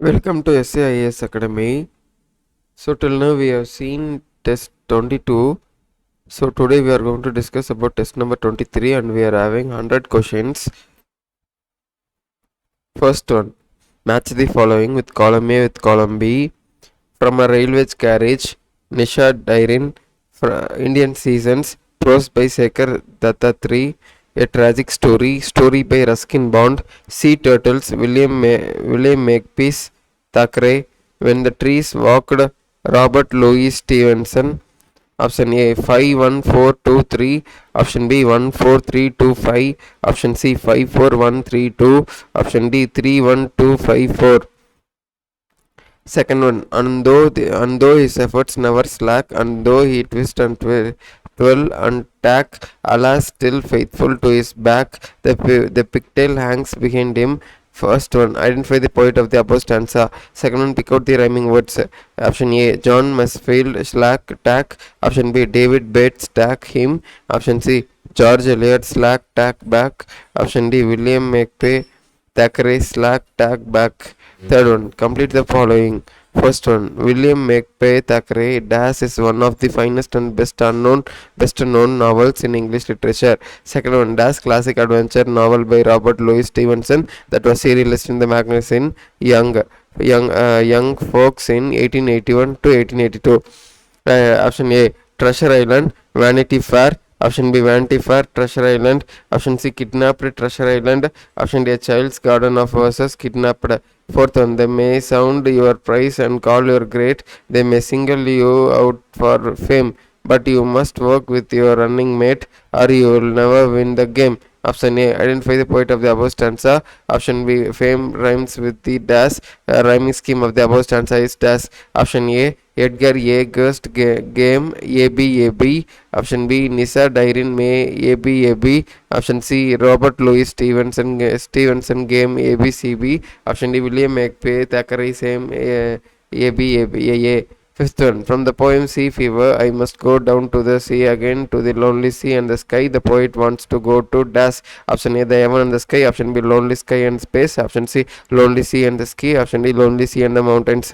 Welcome to SAIS Academy. So till now we have seen test 22. So today we are going to discuss about test number 23 and we are having 100 questions. First one, match the following with column A with column B. From a railway carriage, Nisha Dairin, Indian Seasons, prose by Sekhar Dattatri, a tragic story by Ruskin Bond, Sea Turtles, William Makepeace, Thackeray, When the Trees Walked, Robert Louis Stevenson. Option A 51423, option B 14325, option C 54132, option D 31254. Second one, and though his efforts never slack, and though he twist and twirl and tack, alas, still faithful to his back, the pigtail hangs behind him. First one, identify the poet of the above stanza. Second one, pick out the rhyming words. Option A, John Masefield, slack, tack. Option B, David Bates, tack, him. Option C, George Eliot, slack, tack, back. Option D, William Makepeace, Thackeray, slack, tack, back. Third one, complete the following. First one, William Makepeace Thackeray Dash is one of the finest and best known novels in English literature. Second one, Dash classic adventure novel by Robert Louis Stevenson that was serialized in the magazine Young Folks in 1881 to 1882. Option A, Treasure Island, Vanity Fair. Option B, Vanity Fair, Treasure Island. Option C, Kidnapped, Treasure Island. Option D, A Child's Garden of Verses, Kidnapped. Fourth one, they may sound your price and call you great. They may single you out for fame, but you must work with your running mate or you will never win the game. Option A, identify the poet of the above stanza. Option B, fame rhymes with the dash. Rhyming scheme of the above stanza is dash. Option A, Edgar A. Gust game AB. Option B, Nisa Dairin May AB. Option C, Robert Louis Stevenson game ABCB. Option D, William Makepeace Thackeray same AB. Fifth one, from the poem Sea Fever, I must go down to the sea again, to the lonely sea and the sky. The poet wants to go to dash. Option A, the heaven and the sky. Option B, lonely sky and space. Option C, lonely sea and the ski. Option D, lonely sea and the mountains.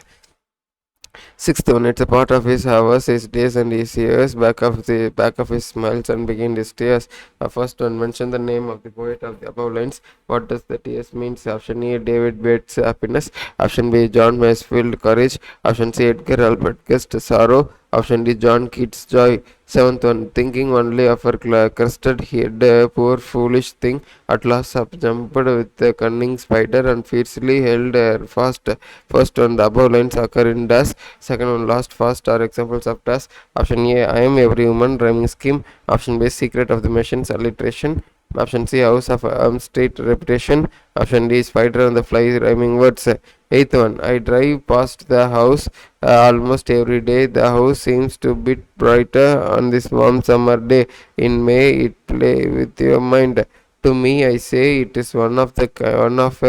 Sixth one, it's a part of his hours, his days and his years, back of his smiles and begin his tears. First one, mention the name of the poet of the above lines. What does the tears means? Option A, David Bates, happiness. Option B, John Masefield, courage. Option C, Edgar Albert Guest, sorrow. Option D, John Keats, joy. Seventh one, thinking only of her crested head, poor foolish thing, at last up jumped with a cunning spider and fiercely held her fast. First one, the above lines occur in dash. Second one, last fast are examples of dash. Option A, I am every human, rhyming scheme. Option B, secret of the machines, alliteration. Option C, house of state reputation. Option D, spider on the fly, rhyming words. Eighth one, I drive past the house almost every day. The house seems to bit brighter on this warm summer day. In May, it play with your mind. To me, I say it is one of a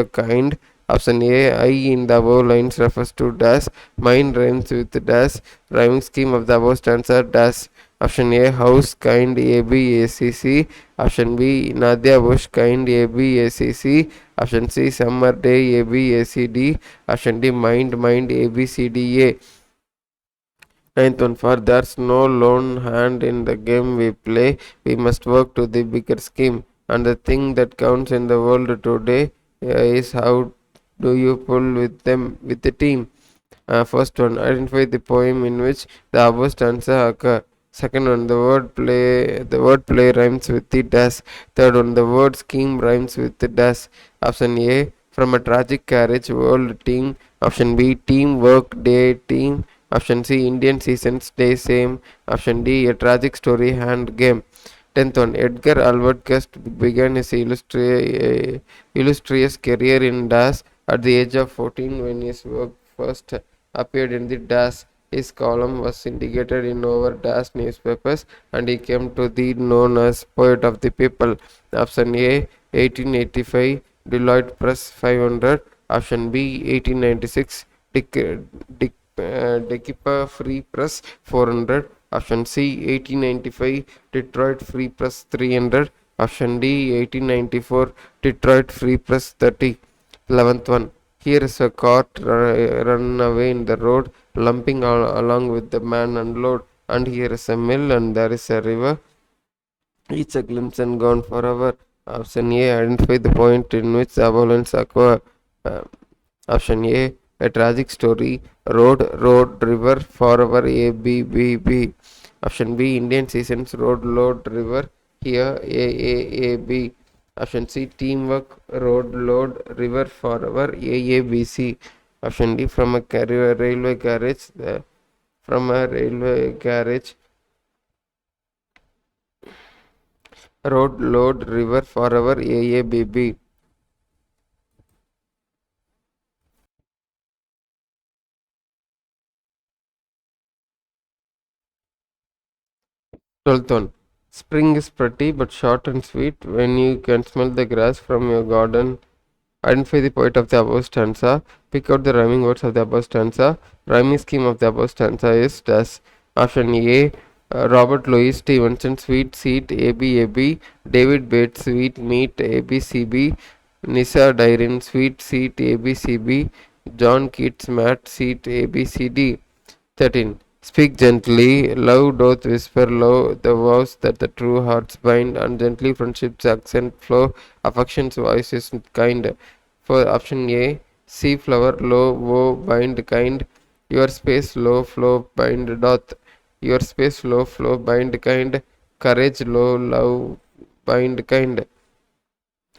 kind. Option A, I in the above lines refers to dash. Mine rhymes with dash. Rhyming scheme of the above stanza dash. Option A, house kind ABACC. Option B, Nadia Bush kind ABACC. Option C, summer day ABACD. Option D, mind ABCDA. Ninth one, for there's no lone hand in the game we play. We must work to the bigger scheme. And the thing that counts in the world today is how do you pull with the team. First one, identify the poem in which the above stanza occur. Second one, the word play rhymes with the dash. Third one, the word scheme rhymes with the dash. Option A, from a tragic carriage, world team. Option B, team work day team. Option C, Indian seasons day same. Option D, a tragic story hand game. 10th one, Edgar Albert Guest began his illustrious career in dash at the age of 14 when his work first appeared in the dash. His column was syndicated in over dash newspapers and he came to be known as poet of the people. Option A, 1885, Deloitte Press 500. Option B, 1896, Dekipa Free Press 400. Option C, 1895, Detroit Free Press 300. Option D, 1894, Detroit Free Press 30. 11th one, Here is a cart run away in the road, lumping along with the man unload. And here is a mill, and there is a river. Each a glimpse and gone forever. Option A, identify the point in which the ambulance occur. Uh, Option A tragic story. Road, river, forever. A, B, B, B. Option B, Indian seasons. Road, load, river. Here, A, B. Option C, teamwork. Road, load, river, forever. A, B, C. Option D, from a railway carriage. From a railway carriage. Road, load, river, forever. A, B, B. 12th one. Spring is pretty but short and sweet when you can smell the grass from your garden. Identify the poet of the above stanza. Pick out the rhyming words of the above stanza. Rhyming scheme of the above stanza is dash. Option A. Robert Louis Stevenson, Sweet Seat, AB. David Bates, Sweet Meat, ABCB. Nisa Dairin, Sweet Seat, ABCB. John Keats, Matt Seat, ABCD. 13. Speak gently, love doth whisper low, the vows that the true hearts bind, and gently friendship's accent flow, affection's voice is kind. For option A, sea flower low, woe, bind kind, your space low, flow, bind doth, your space low, flow, bind kind, courage low, love, bind kind.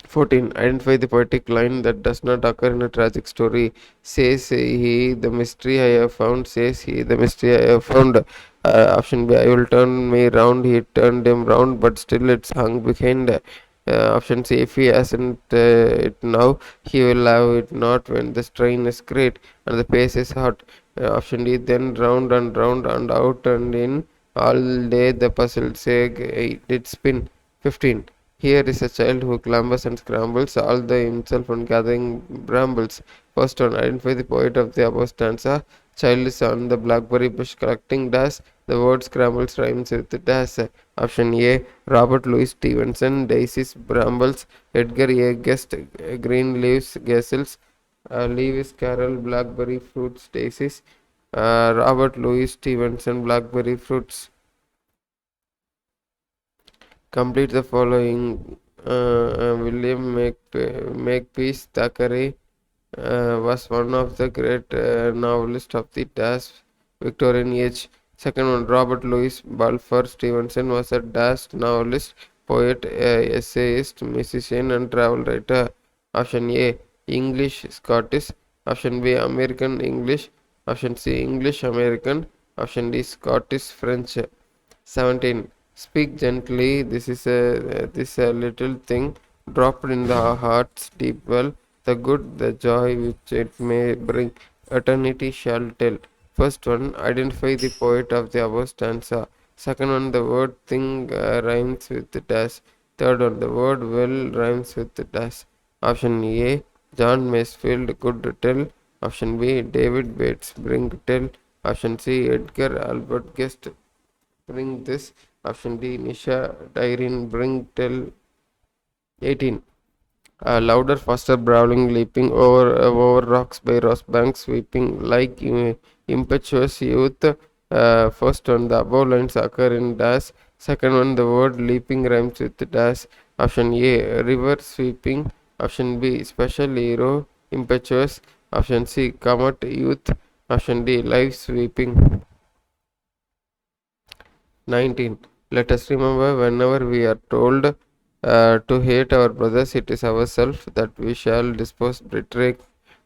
14. Identify the poetic line that does not occur in a tragic story. Says he, the mystery I have found. Says he, the mystery I have found. Option B. I will turn me round. He turned him round, but still it's hung behind. Option C. If he hasn't it now, he will have it not when the strain is great and the pace is hot. Option D. Then round and out and in. All day the puzzle say it did spin. 15. Here is a child who clambers and scrambles, all the himself on gathering brambles. First one, identify the poet of the above stanza. Child is on the blackberry bush collecting dash. The word scrambles rhymes with dash. Option A, Robert Louis Stevenson, daisies, brambles, Edgar A. Guest, green leaves, gazelles, Lewis Carroll, blackberry fruits, daisies, Robert Louis Stevenson, blackberry fruits. Complete the following. William Makepeace Thackeray was one of the great novelists of the dash Victorian age. Second one, Robert Louis Balfour Stevenson was a dash novelist, poet, essayist, musician, and travel writer. Option A, English Scottish. Option B, American English. Option C, English American. Option D, Scottish French. 17. Speak gently. This a little thing dropped in the heart's deep well. The good, the joy which it may bring, eternity shall tell. First one, identify the poet of the above stanza. Second one, the word thing rhymes with the dash. Third one, the word well rhymes with the dash. Option A, John Masefield could tell. Option B, David Bates bring tell. Option C, Edgar Albert Guest bring this. Option D, Nisha Dairin bring tell. 18. Louder, faster, brawling, leaping over rocks by Ross banks, sweeping like impetuous youth. First one, the above lines occur in dash. Second one, the word leaping rhymes with dash. Option A, river sweeping. Option B, special hero, impetuous. Option C, comet youth. Option D, life sweeping. 19. Let us remember whenever we are told to hate our brothers, it is ourselves that we shall dispose, betray,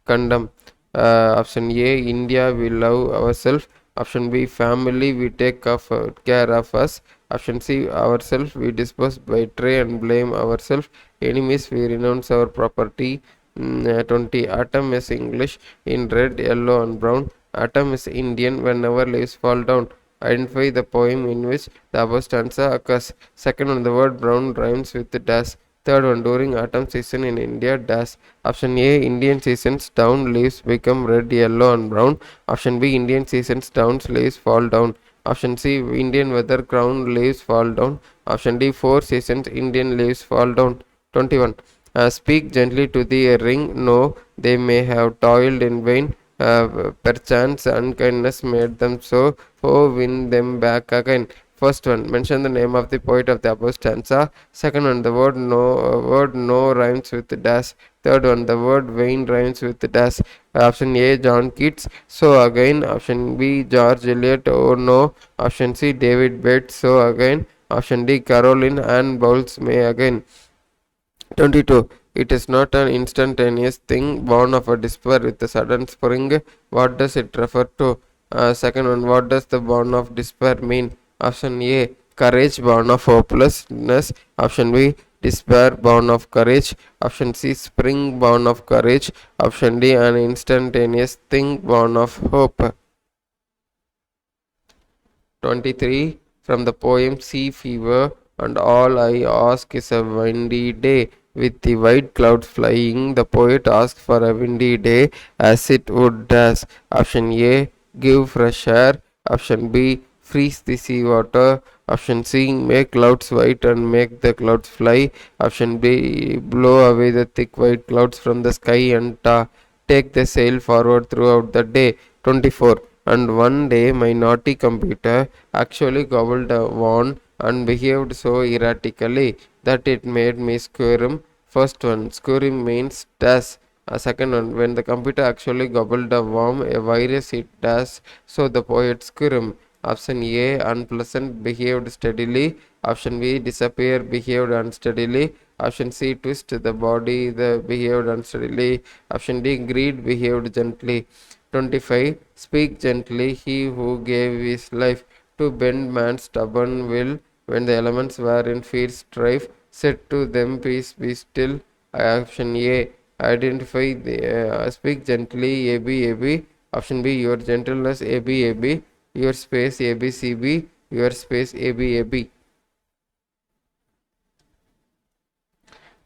condemn. Option A, India, we love ourselves. Option B, family, we take care of us. Option C, ourselves, we dispose, betray, and blame ourselves. Enemies, we renounce our property. 20. Atom is English in red, yellow, and brown. Atom is Indian whenever leaves fall down. Identify the poem in which the above stanza occurs. Second one, the word brown rhymes with the dash. Third one, during autumn season in India, dash. Option A, Indian seasons down leaves become red, yellow, and brown. Option B, Indian seasons down leaves fall down. Option C, Indian weather crown leaves fall down. Option D, four seasons Indian leaves fall down. 21. Speak gently to the ring. No, they may have toiled in vain. Perchance unkindness made them so. Oh, win them back again. First one, mention the name of the poet of the above stanza. Second one, the word no rhymes with dash. Third one, the word vain rhymes with dash. Option A, John Keats. So again. Option B, George Eliot. Oh no. Option C, David Bates. So again. Option D, Caroline Ann Bowles May again. 22. It is not an instantaneous thing born of a despair with a sudden spring. What does it refer to? Second one, what does the born of despair mean? Option A, courage born of hopelessness. Option B, despair born of courage. Option C, spring born of courage. Option D, an instantaneous thing born of hope. 23. From the poem Sea Fever, and all I ask is a windy day. With the white clouds flying, the poet asks for a windy day as it would does. Option A, give fresh air. Option B, freeze the sea water. Option C, make clouds white and make the clouds fly. Option B, blow away the thick white clouds from the sky and take the sail forward throughout the day. 24. And one day my naughty computer actually gobbled a worm and behaved so erratically that it made me squirm. First one, squirm means dash. A second one, when the computer actually gobbled a worm, a virus it dash, so the poet squirm. Option A, unpleasant, behaved steadily. Option B, disappear, behaved unsteadily. Option C, twist the body, the behaved unsteadily. Option D, greed, behaved gently. 25. Speak gently, he who gave his life to bend man's stubborn will when the elements were in fierce strife. Said to them, peace be still. Option A. Identify the speak gently, A B A B. Option B. Your gentleness, A B A B. Your space, A B C B. Your space, A B A B.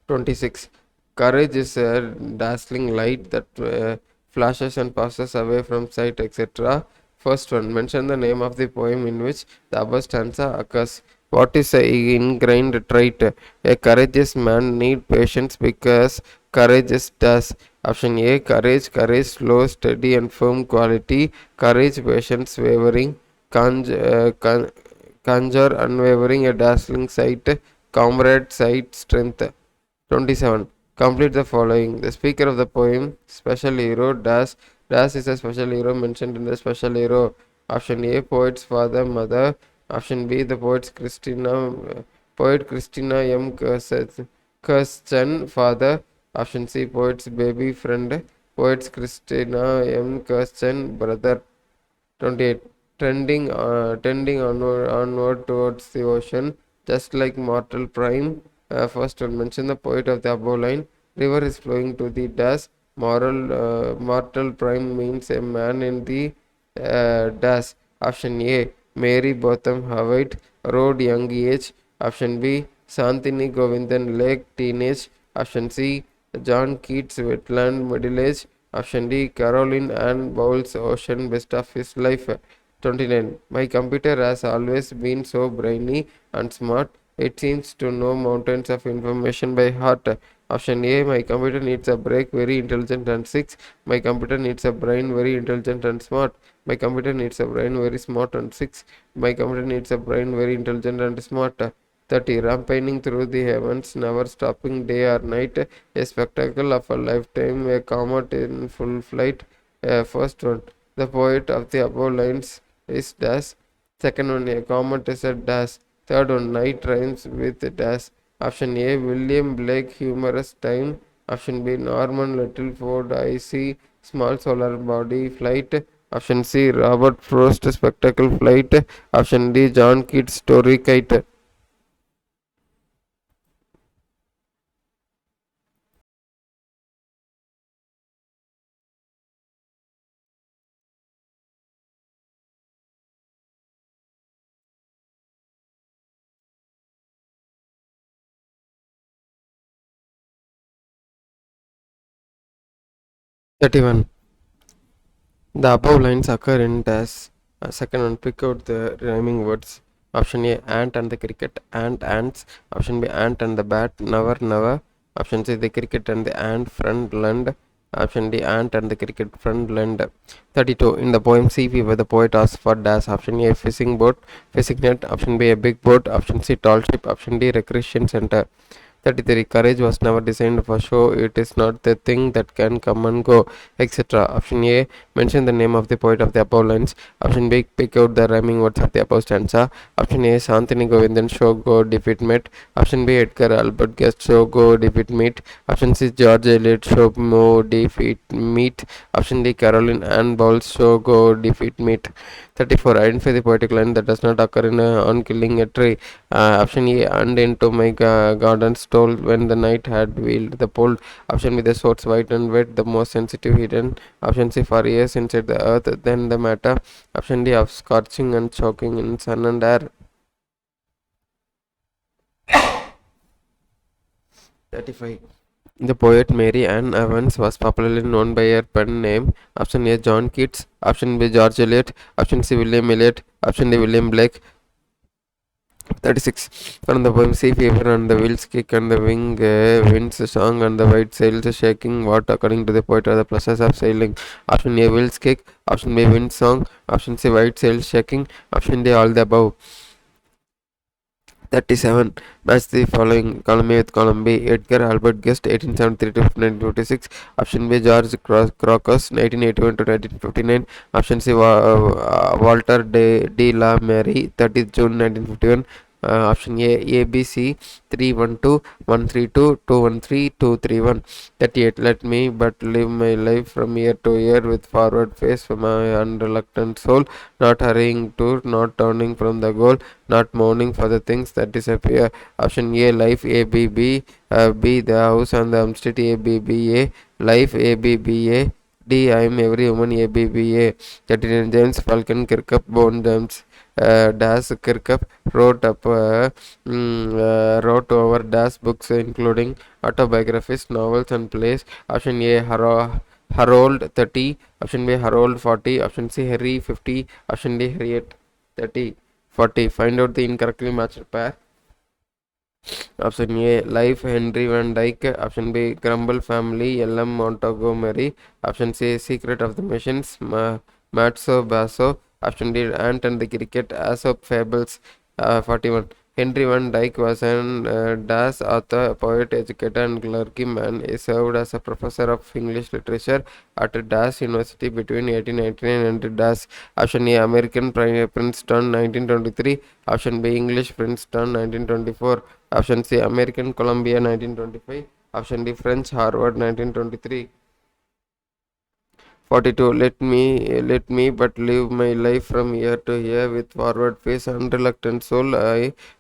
26. Courage is a dazzling light that flashes and passes away from sight, etc. First one, mention the name of the poem in which the above stanza occurs. What is a ingrained trait? A courageous man need patience because courage is does. Option A, courage, slow, steady and firm quality. Courage, patience, wavering. Conjure, unwavering, a dazzling sight. Comrade, sight, strength. 27. Complete the following. The speaker of the poem, special hero, dash is a special hero mentioned in the special hero. Option A, poet's father, mother. Option B, the poet Christina M. Kirsten, father. Option C, poet's baby friend. Poet's Christina M. Kirsten, brother. 28. Tending onward towards the ocean, just like mortal prime. First one, mention the poet of the above line. River is flowing to the dash. Mortal prime means a man in the dash. Option A, Mary Botham Howard, Road young age. Option B, Santini Govindan Lake teenage. Option C, John Keats wetland middle age. Option D, Caroline Ann Bowles ocean best of his life. 29. My computer has always been so brainy and smart. It seems to know mountains of information by heart. Option A, my computer needs a break, very intelligent and 6. My computer needs a brain, very intelligent and smart. My computer needs a brain, very smart and 6. My computer needs a brain, very intelligent and smart. 30. Rampaging through the heavens, never stopping day or night. A spectacle of a lifetime, a comet in full flight. First one, the poet of the above lines is dash. Second one, a comet is a dash. Third one, night rhymes with dash. Option A, William Blake, humorous time. Option B, Norman Littleford, icy, small solar body flight. Option C, Robert Frost, spectacle flight. Option D, John Keats, story kite. Thirty-one. The above lines occur in dash. Second one, pick out the rhyming words. Option A, ant and the cricket, ant, ants. Option B, ant and the bat, never, never. Option C, the cricket and the ant front lend. Option D, ant and the cricket front lend. 32. In the poem Sea Fever, the poet asks for dash. Option A, fishing boat, fishing net. Option B, a big boat. Option C, tall ship. Option D, recreation center. 33. Courage was never designed for show. It is not the thing that can come and go, etc. Option A. Mention the name of the poet of the above lines. Option B. Pick out the rhyming words of the above stanza. Option A. Santini Govindan show go defeat meet. Option B. Edgar Albert Guest show go defeat meet. Option C. George Eliot show mo defeat meet. Option D. Caroline Ann Bowles show go defeat meet. 34. Identify the poetic line that does not occur on killing a tree. Option E, and into my garden stole when the night had wheeled the pole. Option B, the swords white and wet, the most sensitive hidden. Option C, for years inside the earth, then the matter. Option D, of scorching and choking in sun and air. 35. The poet Mary Ann Evans was popularly known by her pen name. Option A, John Keats. Option B, George Eliot. Option C, William Eliot. Option D, William Blake. 36. From the poem Sea Fever and the wheels kick and the winds song and the white sails shaking, what according to the poet are the pluses of sailing? Option A, wheels kick. Option B, wind song. Option C, white sails shaking. Option D, all the above. 37. Match the following column A with column B. Edgar Albert Guest 1873 to 1956. Option B, George Crocus 1981 to 1959. Option C, Walter de la Mary 30th June 1951. Option A, ABC 312 132 213 231. 38. Let me but live my life from year to year with forward face for my unreluctant soul, not hurrying to, not turning from the goal, not mourning for the things that disappear. Option A, life ABB, B, the house and the homestead ABBA, life ABBA. D, I am every woman ABBA. 39. James Falcon Kirkup born James Das Kirkup wrote over Das books including autobiographies, novels and plays. Option A, Harold 30. Option B, Harold 40. Option C, Harry 50. Option D, Harriet 30. 40. Find out the incorrectly matched pair. Option A, Life Henry Van Dyke. Option B, Grumble Family L.M. Montgomery. Option C, Secret of the Machines Matzo Basso. Option D, Ant and the Cricket Aesop Fables. 41. Henry Van Dyke was an Das author, poet, educator, and clergyman. He served as a professor of English literature at Das University between 1899 and Das. Option A, American Princeton 1923. Option B, English Princeton 1924. Option C, American Columbia 1925. Option D, French Harvard 1923. 42. Let me but live my life from year to year with forward face and reluctant soul.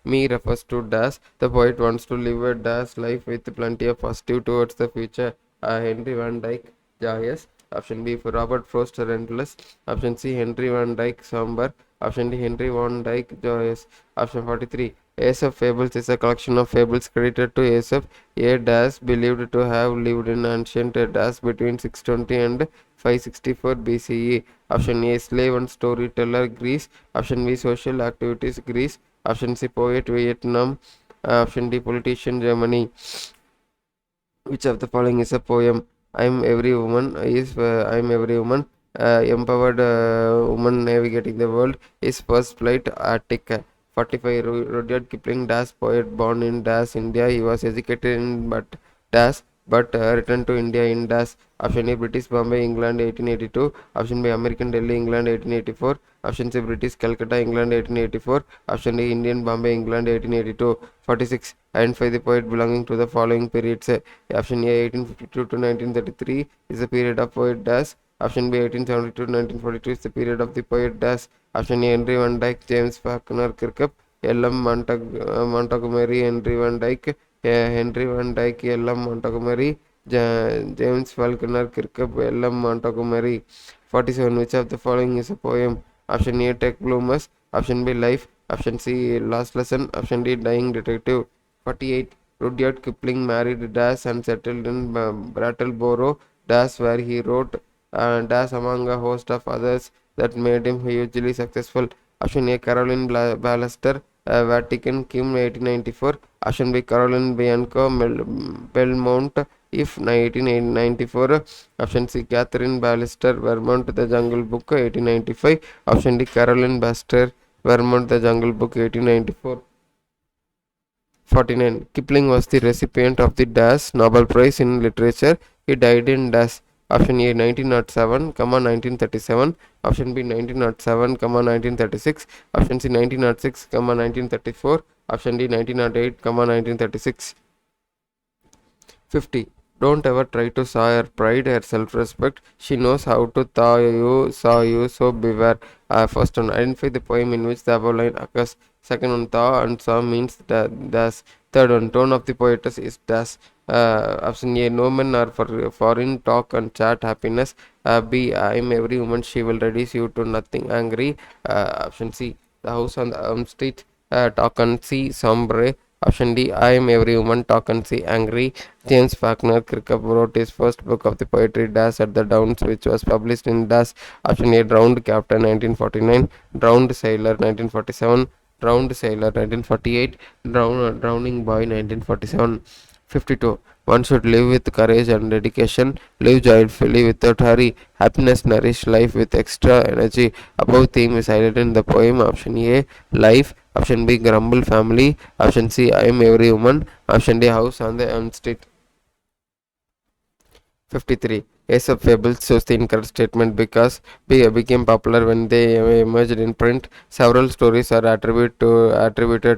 Me refers to Das. The poet wants to live a Das life with plenty of positive towards the future. Henry Van Dyke, joyous. Option B, for Robert Frost, relentless. Option C, Henry Van Dyke, somber. Option D, Henry Van Dyke, joyous. Option 43. Aesop Fables is a collection of fables credited to Aesop, a Das believed to have lived in ancient Das between 620 and 564 BCE. Option A, slave and storyteller, Greece. Option B, social activities, Greece. Option C, poet, Vietnam. Option D, politician, Germany. Which of the following is a poem? I am every woman empowered woman navigating the world is first flight Arctic. 45. Rudyard Kipling, Das poet, born in Das, India. He was educated in Das, but returned to India in Das. Option A, British Bombay, England, 1882. Option B, American Delhi, England, 1884. Option C, British Calcutta, England, 1884. Option D, Indian Bombay, England, 1882. 46. Identify the poet belonging to the following periods. Option A, 1852 to 1933 is the period of poet Das. Option B, 1872 to 1942 is the period of the poet Das. Option A, Henry Van Dyke, James Faulkner Kirkup, L.M. Montgomery, Henry Van Dyke, Henry Van Dyke, L.M. Montgomery, James Faulkner Kirkup, L.M. Montgomery. 47. Which of the following is a poem? Option A, Tech Bloomers. Option B, Life. Option C, Last Lesson. Option D, Dying Detective. 48. Rudyard Kipling married Das and settled in Brattleboro, Das, where he wrote Das among a host of others that made him hugely successful. Option A, Caroline Ballaster. Vatican Kim 1894. Option B Caroline Bianco Belmont if 1894. Option C Catherine Ballister Vermont The Jungle Book 1895. Option D Caroline Baster Vermont The Jungle Book 1894. 49. Kipling was the recipient of the Dash Nobel Prize in Literature. He died in Dash. Option A 1907, 1937. Option B 1907, 1936. Option C 1906, 1934. Option D 1908, 1936. 50. Don't ever try to saw her pride, her self-respect. She knows how to saw you, so beware. First one, identify the poem in which the above line occurs. Second one, thaw and saw means das. Third one, tone of the poetess is das. Option A, no men are for foreign talk and chat happiness. B, I am every woman, she will reduce you to nothing angry. Option C, the house on the street, talk and see sombre. Option D, I am every woman, talk and see angry. James Faulkner Kirkup wrote his first book of the poetry Dash at the Downs, which was published in Dash. Option A, Drowned Captain 1949, Drowned Sailor 1947, Drowned Sailor 1948, Drowning Boy 1947. 52. One should live with courage and dedication, live joyfully without hurry. Happiness nourish life with extra energy. Above theme is highlighted in the poem. Option A, life. Option B, grumble family. Option C, I am every woman. Option D, house on the Elm Street. 53. Aesop fables shows the incorrect statement because they became popular when they emerged in print. Several stories are attributed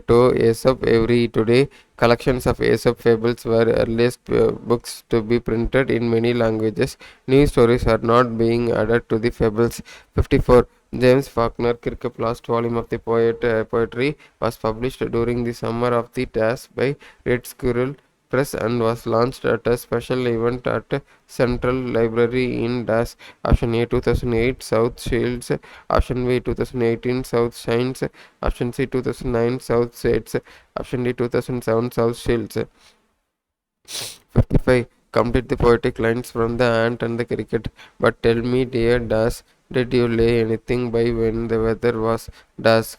to Aesop every today. Collections of Aesop fables were earliest books to be printed in many languages. New stories are not being added to the fables. 54. James Faulkner Kirkup last volume of the poetry was published during the summer of the Dash by Red Squirrel Press and was launched at a special event at Central Library in Dash. Option A 2008 South Shields. Option B 2018 South Shines. Option C 2009 South Shades. Option D 2007 South Shields. 55. Complete the poetic lines from the ant and the cricket. But tell me, dear Dash, did you lay anything by when the weather was Dash?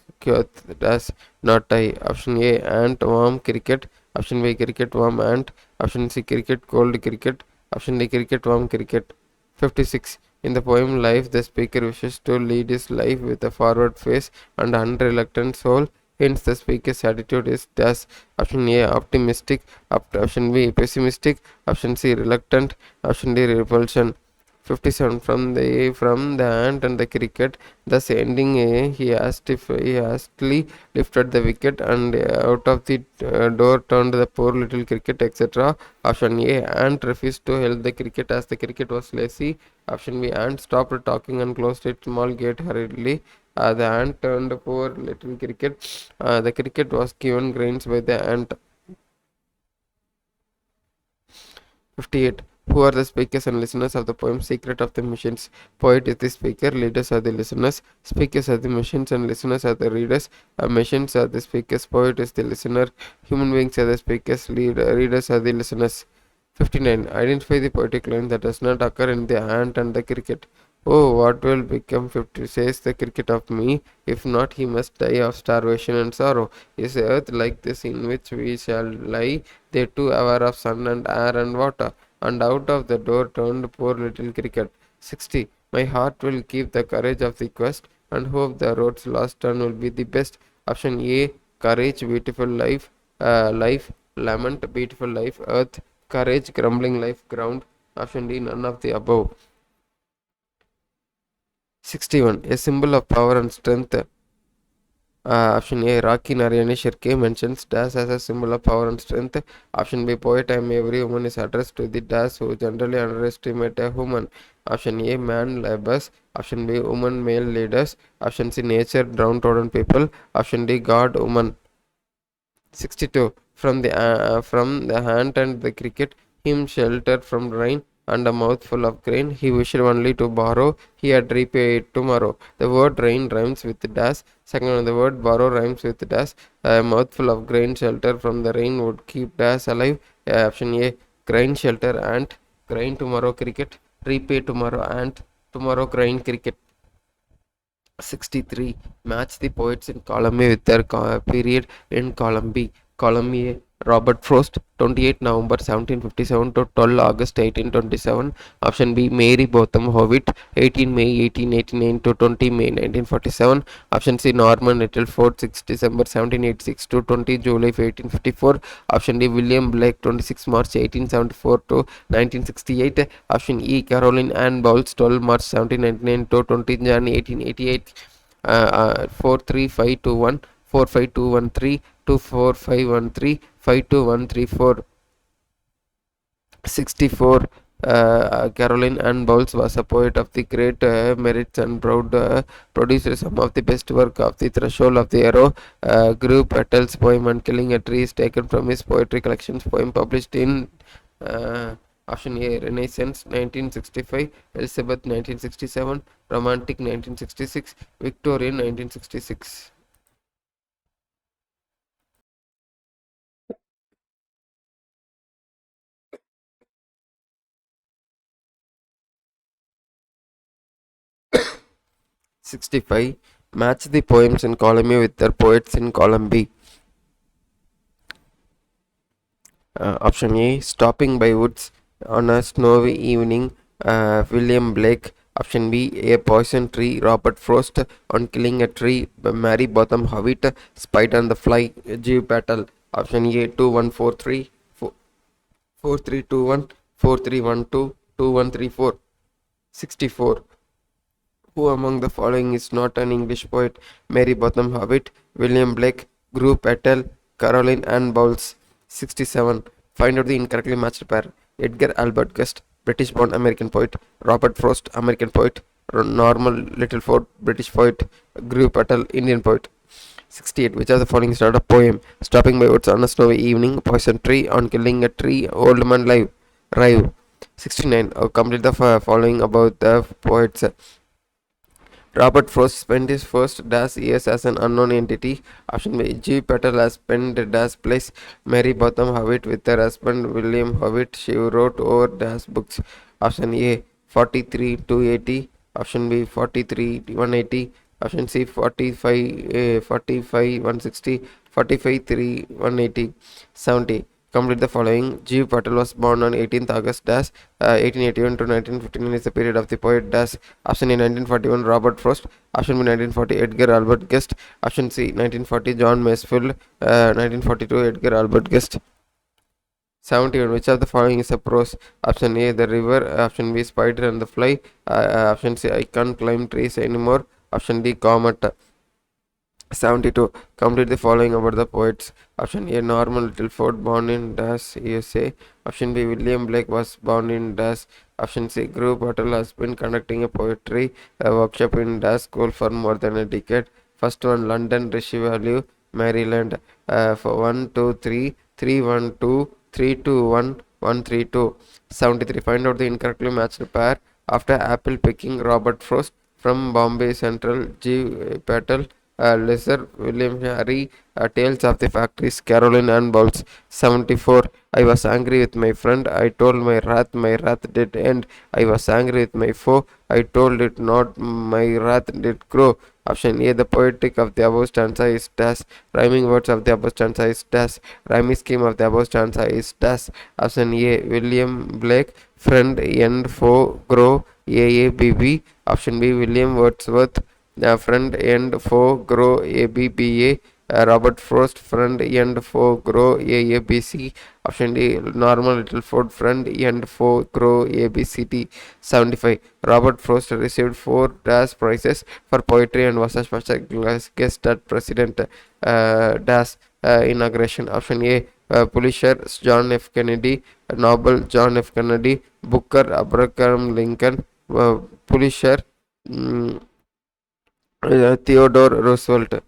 Dash, not I. Option A ant, worm, cricket. Option B cricket, worm, ant. Option C cricket, cold cricket. Option D cricket, worm, cricket. 56. In the poem Life, the speaker wishes to lead his life with a forward face and unreluctant soul. Hence, the speaker's attitude is dash. Option A optimistic. Option B pessimistic. Option C reluctant. Option D repulsion. 57. From the ant and the cricket, thus ending A, he asked if he hastily lifted the wicket and out of the door turned the poor little cricket, etc. Option A, ant refused to help the cricket as the cricket was lazy. Option B, ant stopped talking and closed its small gate hurriedly. The ant turned poor little cricket. The cricket was given grains by the ant. 58. Who are the speakers and listeners of the poem Secret of the Machines? Poet is the speaker, leaders are the listeners, speakers are the machines and listeners are the readers. Machines are the speakers, poet is the listener, human beings are the speakers, readers are the listeners. 59. Identify the poetic line that does not occur in the ant and the cricket. Oh, what will become 50, says the cricket of me? If not, he must die of starvation and sorrow. Is earth like this in which we shall lie, they too aware of sun and air and water? And out of the door turned poor little cricket. 60. My heart will keep the courage of the quest and hope the road's last turn will be the best. Option A, courage, beautiful life, lament, beautiful life, earth, courage, grumbling life, ground. Option D, none of the above. 61. A symbol of power and strength. Option A, Rocky Narayani Shirke mentions dash as a symbol of power and strength. Option B, poet I am every woman is addressed to the dash who generally underestimate a woman. Option A, man labors. Option B, woman male leaders. Option C, nature downtrodden people. Option D, God woman. 62. From the hand and the cricket, him sheltered from rain and a mouthful of grain. He wished only to borrow, he had repaid tomorrow. The word rain rhymes with dash. Second one, the word borrow rhymes with dash. A mouthful of grain shelter from the rain would keep dash alive. Option A, grain shelter ant, grain tomorrow cricket, repay tomorrow ant, tomorrow grain cricket. 63. Match the poets in column A with their period in column B. Column A, Robert Frost, 28 November 1757 to 12 August 1827. Option B, Mary Botham Howitt, 18 May 1889 to 20 May 1947. Option C, Norman Littleford, 6 December 1786 to 20 July 1854. Option D, William Blake, 26 March 1874 to 1968. Option E, Caroline Ann Bowles, 12 March 1799 to 20 January 1888. 43521 45213 24513 52134. 64. Caroline Ann Bowles was a poet of the great merits and proud produced some of the best work of the Threshold of the Arrow group. Petals poem and Killing a Tree is taken from his poetry collections. Poem published in uh, option A, Renaissance 1965, Elizabeth 1967, Romantic 1966, Victorian 1966. 65. Match the poems in column A with their poets in column B. Option A, Stopping by Woods on a Snowy Evening, William Blake. Option B, A Poison Tree, Robert Frost. On Killing a Tree, Mary Botham Howitt. Spider and the Fly, Jeev Patel. Option A, 2143 4321 4312 2134. 64. Who among the following is not an English poet? Mary Botham Howitt, William Blake, Drew Patel, Caroline Ann Bowles. 67. Find out the incorrectly matched pair. Edgar Albert Guest, British born American poet. Robert Frost, American poet. Norman Littleford, British poet. Drew Patel, Indian poet. 68. Which of the following is not a poem? Stopping by Woods on a Snowy Evening, Poison Tree, On Killing a Tree, Old Man Rive. 69. Complete the following about the poets. Robert Frost spent his first years as an unknown entity. Option B. G. Patel has spent place. Mary Botham Howitt with her husband William Howitt. She wrote over books. Option A. 43 280. Option B. 43 180. Option C. 45 160. 45 3 180. 70. Complete the following. G. Patel was born on 18th August 1881 to 1959 is the period of the poet Option A 1941 Robert Frost. Option B 1940 Edgar Albert Guest. Option C 1940 John Masefield. 1942 Edgar Albert Guest. 71. Which of the following is a prose? Option A the river. Option B spider and the fly. Option C I can't climb trees anymore. Option D comet. 72. Complete the following about the poets. Option A Norman Littleford, born in USA. Option B William Blake was born in Option C Drew Patel has been conducting a poetry workshop in school for more than a decade. First one, London, Rishi Valley, Maryland. For 1 2 3 312 321 132. 73. Find out the incorrectly matched pair. After apple picking, Robert Frost. From Bombay Central, G. Patel. Lesser William Harry, Tales of the Factories, Caroline Ann Bowles. 74. I was angry with my friend. I told my wrath did end. I was angry with my foe. I told it not, my wrath did grow. Option A. The poetic of the above stanza is Rhyming words of the above stanza is Rhyming scheme of the above stanza is Option A. William Blake, friend, end, foe, grow, AABB. Option B. William Wordsworth, friend, end, foe, grow, ABBA. Robert Frost, friend, end, foe, grow, AABC. Option D. Norman Littleford, friend, end, foe, grow, ABCD. 75. Robert Frost received 4 prizes for poetry and was a special guest at President inauguration. Option A. Pulitzer, John F. Kennedy. Nobel, John F. Kennedy. Booker, Abraham Lincoln. Pulitzer, Theodore Roosevelt.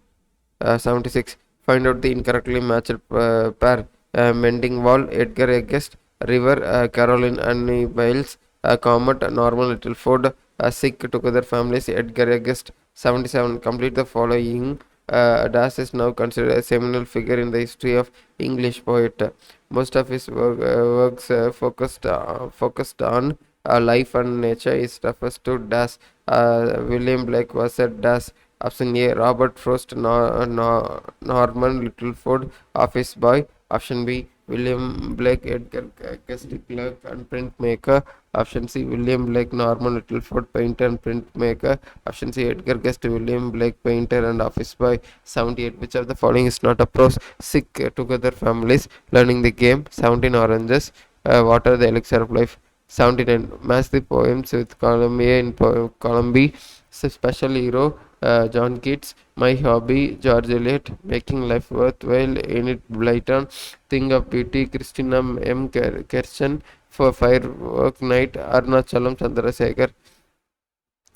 76. Find out the incorrectly matched pair. Mending Wall, Edgar Guest. River, Caroline Annie Biles. Comet, Norman Littleford. Sick Together Families, Edgar Guest. 77. Complete the following. Das is now considered a seminal figure in the history of English poet. Most of his works focused on life and nature. Is refers to William Blake was a Option A, Robert Frost, Norman Littleford, office boy. Option B, William Blake, Edgar Guest clerk and printmaker. Option C, William Blake, Norman Littleford, painter and printmaker. Option C, Edgar Guest, William Blake, painter and office boy. 78. Which of the following is not a prose? Sick together families, learning the game. 17 oranges. Water, the elixir of life. 79. Match the poems with column A and column B. Special hero, John Keats. My hobby, George Eliot. Making life worthwhile, Enid Blyton. Thing of beauty, Christina M. Kersten. For firework night, Arnachalam Chandrasekhar.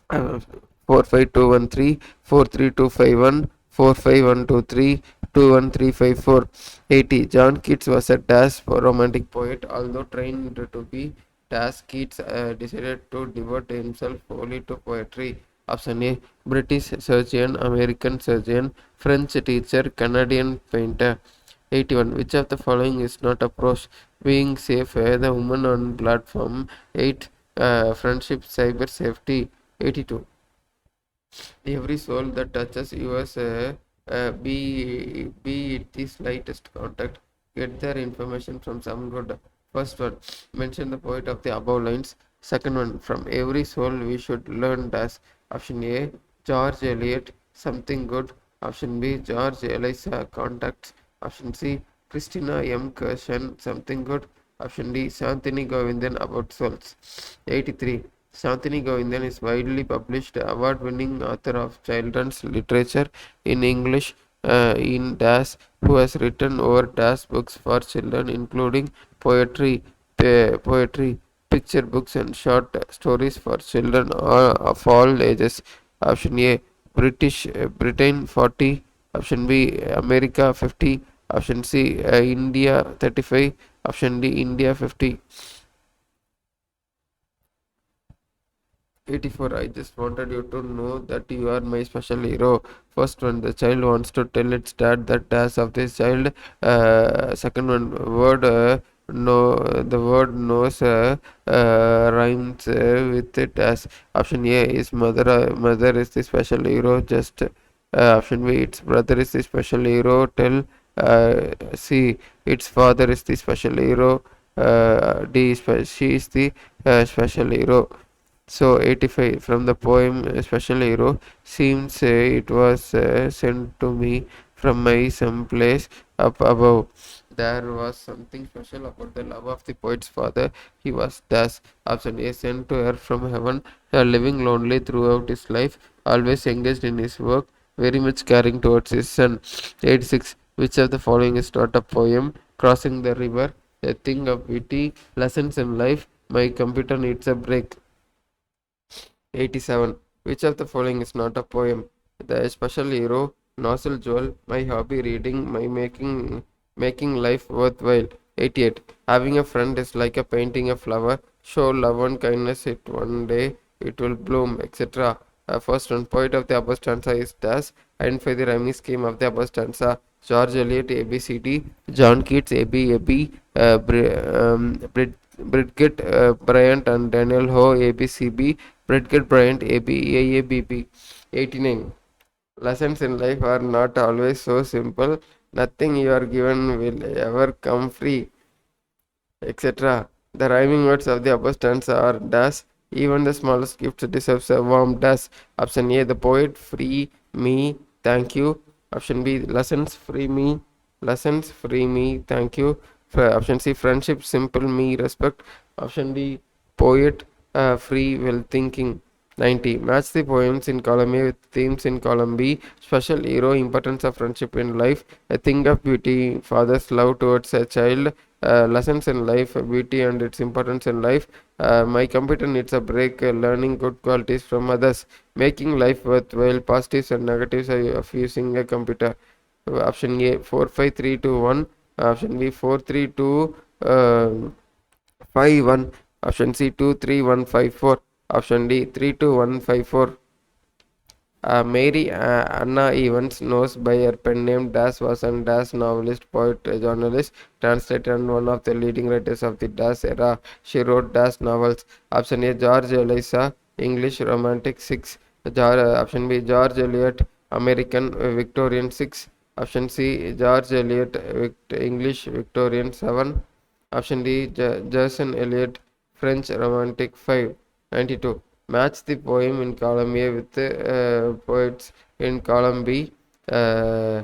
45213, 43251, 45123, 21354. 80. John Keats was a dash romantic poet, although trained to be dash. Keats decided to devote himself wholly to poetry. Option A, British surgeon, American surgeon, French teacher, Canadian painter. 81. Which of the following is not a prose? Being safe, the woman on platform 8, friendship, cyber safety. 82. Every soul that touches yours, be it the slightest contact, get their information from some good. First one, mention the poet of the above lines. Second one, from every soul we should learn dash. Option A, George Eliot, something good. Option B, George Eliza, contacts. Option C, Christina M. Kershon, something good. Option D, Santini Govindan, about souls. 83. Santini Govindan is widely published, award-winning author of children's literature in English, in Dash, who has written over Dash books for children, including poetry, picture books, and short stories for children of all ages. Option A, Britain 40. Option B, America 50. Option C, India 35. Option D, India 50. 84. I just wanted you to know that you are my special hero. First one, the child wants to tell its dad that dash of this child. Second one, word no, the word knows rhymes with it as. Option A is mother is the special hero. Just option B, its brother is the special hero. Tell. C, its father is the special hero. D, she is the special hero. So 85. From the poem Special Hero, seems it was sent to me from my someplace up above. There was something special about the love of the poet's father. He was thus option A, sent to her from heaven, living lonely throughout his life, always engaged in his work, very much caring towards his son. 86. Which of the following is not a poem? Crossing the river, a thing of beauty, lessons in life, my computer needs a break. 87. Which of the following is not a poem? The special hero, nozzle jewel, my hobby reading, my making life worthwhile. 88. Having a friend is like a painting a flower, show love and kindness it one day it will bloom, etc. First one, poet of the above stanza is dash. Identify the rhyming scheme of the above stanza. George Eliot, ABCD. John Keats, ABAB. Bridget Bryant and Daniel Ho, ABCB. Bridget Bryant, AABB. 89. Lessons in life are not always so simple. Nothing you are given will ever come free, etc. The rhyming words of the above stanza are dash. Even the smallest gift deserves a warm dash. Option A, the poet, free me, thank you. Option B, lessons, free me, thank you. Option C, friendship, simple me, respect. Option D, poet, free will thinking. 90. Match the poems in column A with themes in column B. Special hero, importance of friendship in life, a thing of beauty, father's love towards a child, lessons in life, beauty and its importance in life, my computer needs a break, learning good qualities from others, making life worthwhile, positives and negatives of using a computer. Option A, 45321. Option B, 43251. Option C, 23154. Option D, 32154. Mary Anna Evans, knows by her pen name Dash, was an Dash novelist, poet, journalist, translator, and one of the leading writers of the Dash era. She wrote Dash novels. Option A, George Eliza, English romantic 6. Option B, George Eliot, American Victorian 6. Option C, George Eliot English Victorian 7. Option D, Jason Eliot French Romantic 5. 92. Match the poem in column A with the poets in column B. Uh,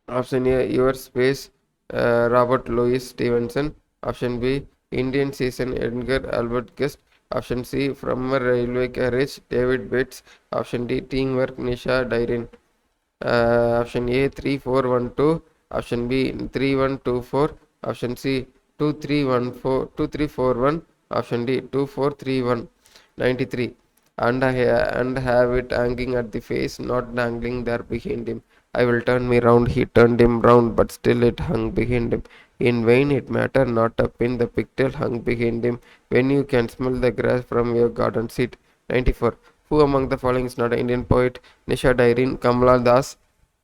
Option A, Your Space, Robert Louis Stevenson. Option B, Indian Season, Edgar Albert Guest. Option C, From a Railway Carriage, David Bates. Option D, Teamwork, Nisha Dairin. Option A, 3412. Option B, 3124. Option C, 2314, 2341. Option D, 2431. 93. And have it hanging at the face, not dangling there behind him. I will turn me round. He turned him round, but still it hung behind him. In vain it mattered not a pin, the pigtail hung behind him. When you can smell the grass from your garden seat. 94. Who among the following is not an Indian poet? Nisha Dairin, Kamala Das,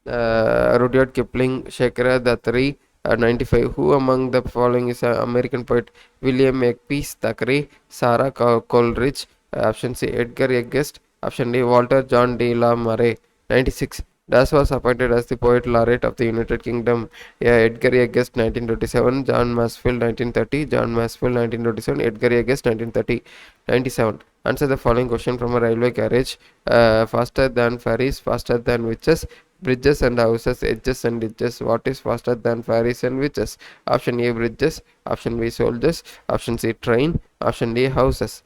Rudyard Kipling, Shekhar Dattari. 95. Who among the following is an American poet? William Makepeace Thackeray, Sarah Coleridge. Option C, Edgar A. Guest. Option D, Walter John de la Mare. 96. Das was appointed as the poet laureate of the United Kingdom. Yeah, Edgar A. Guest 1927, John Masefield 1930, John Masefield 1927, Edgar A. Guest 1930. 97. Answer the following question from a railway carriage. Faster than ferries, faster than witches, bridges and houses, edges and ditches. What is faster than ferries and witches? Option A, bridges. Option B, soldiers. Option C, train. Option D, houses.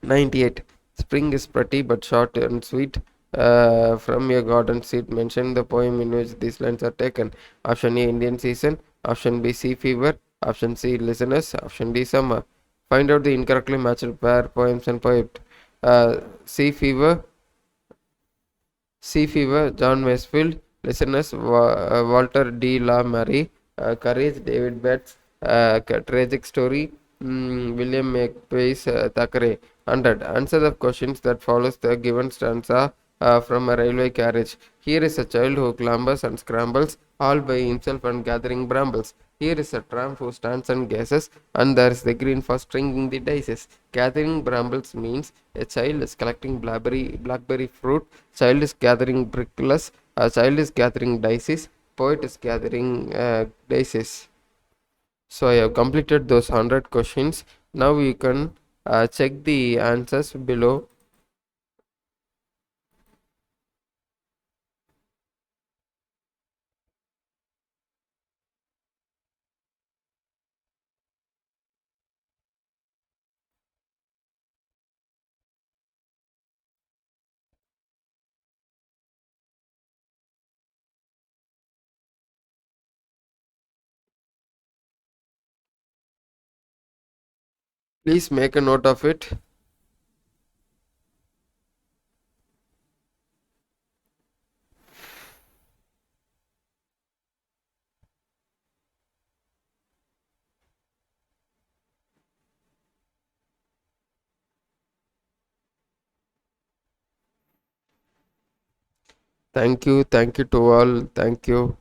98. Spring is pretty but short and sweet. From your garden seat, mention the poem in which these lines are taken. Option A, Indian season. Option B, sea fever. Option C, listeners. Option D, summer. Find out the incorrectly matched pair poems and poet. Sea fever. Sea fever, John Masefield. Listeners, Walter D. La Mary. Courage, David Bates. Tragic story, William Makepeace Thackeray. 100. Answer the questions that follows the given stanza from a railway carriage. Here is a child who clambers and scrambles all by himself and gathering brambles. Here is a tramp who stands and gazes, and there is the green for stringing the dices. Gathering brambles means a child is collecting blackberry fruit, child is gathering brickless, a child is gathering dices, poet is gathering dices. So I have completed those 100 questions. Now you can check the answers below. Please make a note of it. Thank you to all. Thank you.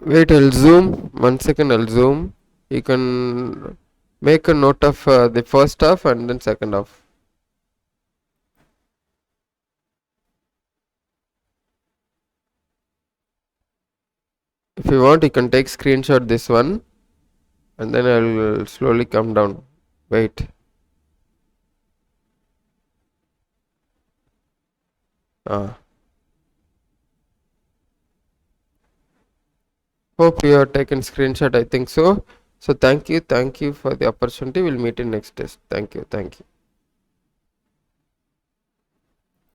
Wait, I'll zoom. 1 second, I'll zoom. You can make a note of the first half and then second half. If you want, you can take screenshot this one and then I'll slowly come down. Wait. Hope you have taken screenshot. I think so. So thank you for the opportunity. We'll meet in next test. Thank you.